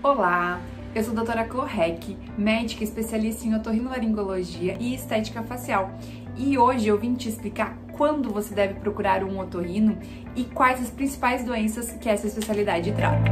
Olá, eu sou a doutora Clorrec, médica especialista em otorrinolaringologia e estética facial. E hoje eu vim te explicar quando você deve procurar um otorrino e quais as principais doenças que essa especialidade trata.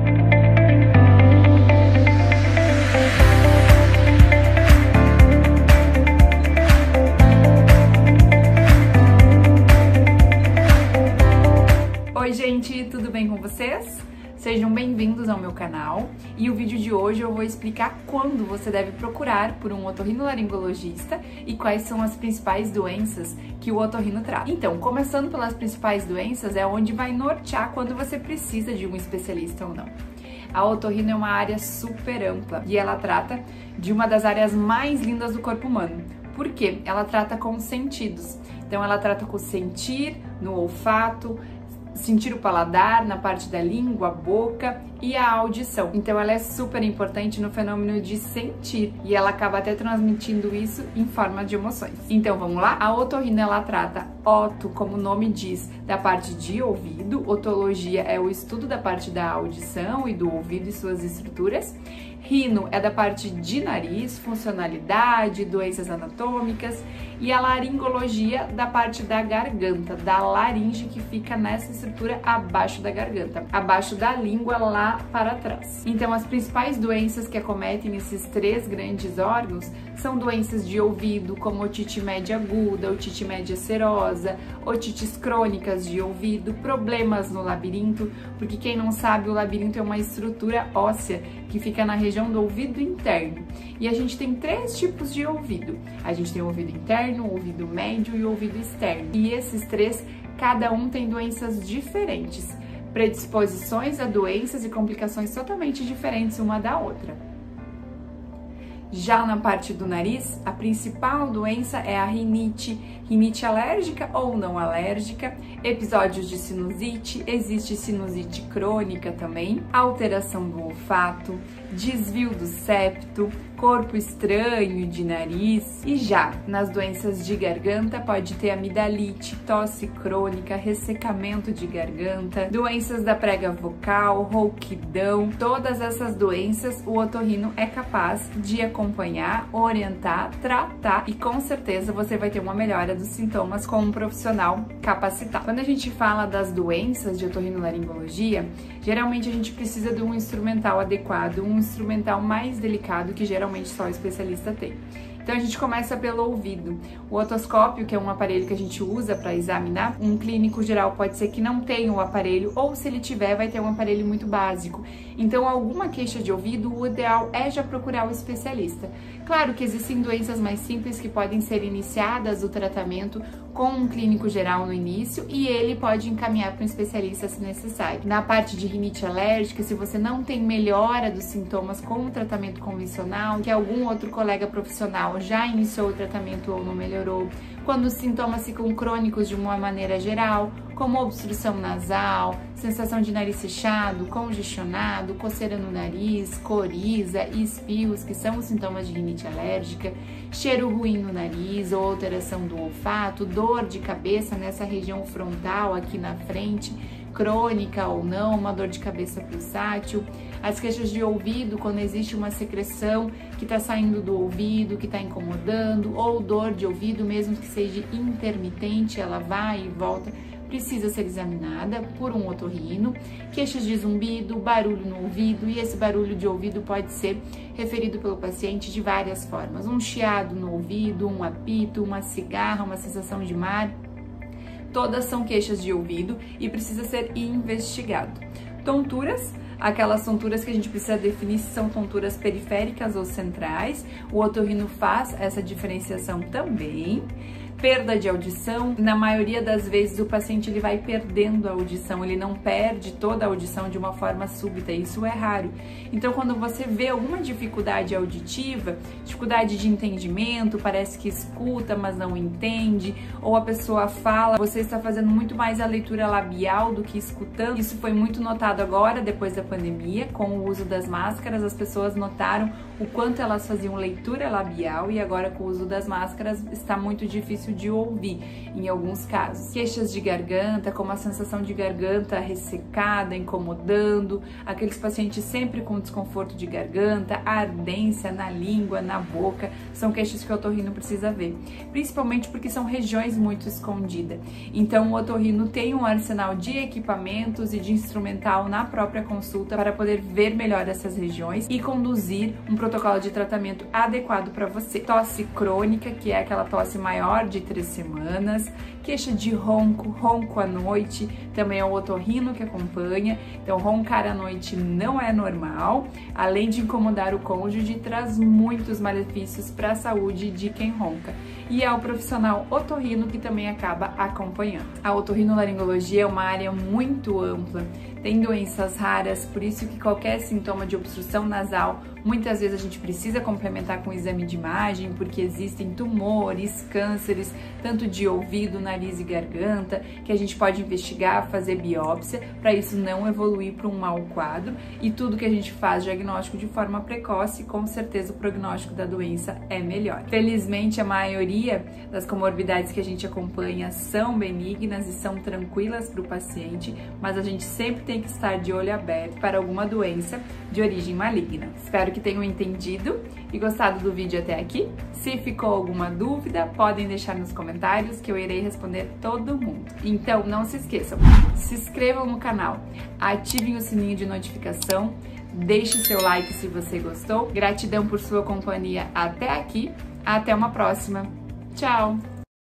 Oi gente, tudo bem com vocês? Sejam bem-vindos ao meu canal e o vídeo de hoje eu vou explicar quando você deve procurar por um otorrinolaringologista e quais são as principais doenças que o otorrino trata. Então, começando pelas principais doenças é onde vai nortear quando você precisa de um especialista ou não. A otorrino é uma área super ampla e ela trata de uma das áreas mais lindas do corpo humano. Por quê? Ela trata com os sentidos. Então, ela trata com o sentir, no olfato, sentir o paladar, na parte da língua, boca e a audição. Então ela é super importante no fenômeno de sentir e ela acaba até transmitindo isso em forma de emoções. Então vamos lá? A otorrino ela trata oto, como o nome diz, da parte de ouvido. Otologia é o estudo da parte da audição e do ouvido e suas estruturas. Rino é da parte de nariz, funcionalidade, doenças anatômicas, e a laringologia da parte da garganta, da laringe, que fica nessa estrutura abaixo da garganta, abaixo da língua lá para trás. Então as principais doenças que acometem esses três grandes órgãos são doenças de ouvido, como otite média aguda, otite média serosa, otites crônicas de ouvido, problemas no labirinto, porque quem não sabe, o labirinto é uma estrutura óssea que fica na região do ouvido interno. E a gente tem três tipos de ouvido. A gente tem o ouvido interno, o ouvido médio e o ouvido externo. E esses três, cada um tem doenças diferentes, predisposições a doenças e complicações totalmente diferentes uma da outra. Já na parte do nariz, a principal doença é a rinite, rinite alérgica ou não alérgica, episódios de sinusite, existe sinusite crônica também, alteração do olfato, desvio do septo, corpo estranho de nariz. E já nas doenças de garganta pode ter amidalite, tosse crônica, ressecamento de garganta, doenças da prega vocal, rouquidão. Todas essas doenças o otorrino é capaz de acompanhar, orientar, tratar e com certeza você vai ter uma melhora dos sintomas com um profissional capacitado. Quando a gente fala das doenças de otorrinolaringologia, geralmente a gente precisa de um instrumental adequado, um instrumental mais delicado que geralmente só o especialista tem. Então a gente começa pelo ouvido. O otoscópio, que é um aparelho que a gente usa para examinar, um clínico geral pode ser que não tenha o aparelho, ou se ele tiver, vai ter um aparelho muito básico. Então, alguma queixa de ouvido, o ideal é já procurar o especialista. Claro que existem doenças mais simples que podem ser iniciadas o tratamento com um clínico geral no início e ele pode encaminhar para um especialista se necessário. Na parte de rinite alérgica, se você não tem melhora dos sintomas com o tratamento convencional, que algum outro colega profissional já iniciou o tratamento ou não melhorou, quando os sintomas ficam crônicos de uma maneira geral, como obstrução nasal, sensação de nariz fechado, congestionado, coceira no nariz, coriza e espios, que são os sintomas de rinite alérgica, cheiro ruim no nariz ou alteração do olfato, dor de cabeça nessa região frontal aqui na frente, crônica ou não, uma dor de cabeça pulsátil, as queixas de ouvido, quando existe uma secreção que está saindo do ouvido, que está incomodando, ou dor de ouvido, mesmo que seja intermitente, ela vai e volta, precisa ser examinada por um otorrino, queixas de zumbido, barulho no ouvido, e esse barulho de ouvido pode ser referido pelo paciente de várias formas, um chiado no ouvido, um apito, uma cigarra, uma sensação de mar. Todas são queixas de ouvido e precisa ser investigado. Tonturas, aquelas tonturas que a gente precisa definir se são tonturas periféricas ou centrais. O otorrino faz essa diferenciação também. Perda de audição, na maioria das vezes o paciente ele vai perdendo a audição, ele não perde toda a audição de uma forma súbita, isso é raro. Então quando você vê alguma dificuldade auditiva, dificuldade de entendimento, parece que escuta, mas não entende, ou a pessoa fala, você está fazendo muito mais a leitura labial do que escutando. Isso foi muito notado agora, depois da pandemia, com o uso das máscaras, as pessoas notaram o quanto elas faziam leitura labial e agora com o uso das máscaras está muito difícil muito de ouvir em alguns casos. Queixas de garganta, como a sensação de garganta ressecada, incomodando, aqueles pacientes sempre com desconforto de garganta, ardência na língua, na boca, são queixas que o otorrino precisa ver, principalmente porque são regiões muito escondidas. Então o otorrino tem um arsenal de equipamentos e de instrumental na própria consulta para poder ver melhor essas regiões e conduzir um protocolo de tratamento adequado para você. Tosse crônica, que é aquela tosse maior de 3 semanas, queixa de ronco à noite, também é o otorrino que acompanha. Então roncar à noite não é normal, além de incomodar o cônjuge, traz muitos malefícios para a saúde de quem ronca. E é o profissional otorrino que também acaba acompanhando. A otorrinolaringologia é uma área muito ampla, tem doenças raras, por isso que qualquer sintoma de obstrução nasal, muitas vezes a gente precisa complementar com exame de imagem, porque existem tumores, cânceres, tanto de ouvido, nariz e garganta, que a gente pode investigar, fazer biópsia, para isso não evoluir para um mau quadro. E tudo que a gente faz diagnóstico de forma precoce, com certeza o prognóstico da doença é melhor. Felizmente, a maioria das comorbidades que a gente acompanha são benignas e são tranquilas para o paciente, mas a gente sempre tem que estar de olho aberto para alguma doença de origem maligna. Espero que tenham entendido e gostado do vídeo até aqui. Se ficou alguma dúvida, podem deixar nos comentários que eu irei responder todo mundo. Então, não se esqueçam, se inscrevam no canal, ativem o sininho de notificação, deixe seu like se você gostou. Gratidão por sua companhia até aqui. Até uma próxima. Tchau!